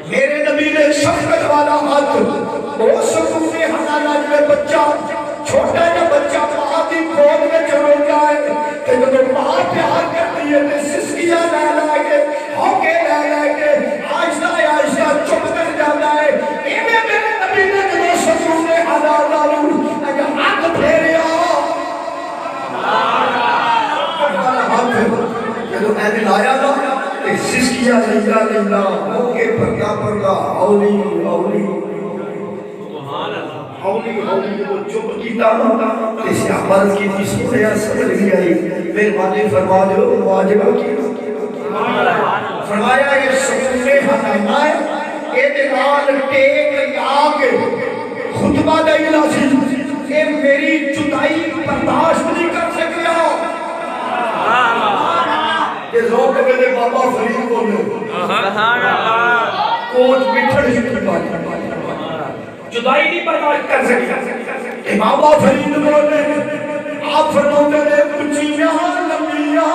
میرے نبی نے شفقت والا ہاتھ وہ سکون حنانا میں بچہ چھوٹا جا بچہ ماں کی گود میں چلو جائے کہ جب ماں پیار کرتی ہے تو سسکیاں لے لے کے ہوکے لے لے کے آہستہ آہستہ چپ کر جاتا ہے ایویں میرے نبی نے جو سکون حنانا اگر آنکھ پھیریا جب میں نے لایا نا سسکیاں لینا لینا ہوکے پردہ پردہ ہولی ہولی ہولی ہولی کو چپ کیتا اس عمل کی جس کو یا سمجھ بھی آئی مہربانی فرما دو واجبہ کی فرمایا یہ سکون حنانا ہے یہ دلال ٹیک لاگ خطبہ دائی لازم کہ میری جدائی برداشت نہیں کر سکیا یہ روک میں بابا فرید بولے کوچ مٹھڑ ہی بات جدائی نہیں برداشت کر سکیا بابا فرید بولے آپ فرماتے نے اچھیاں لمبیاں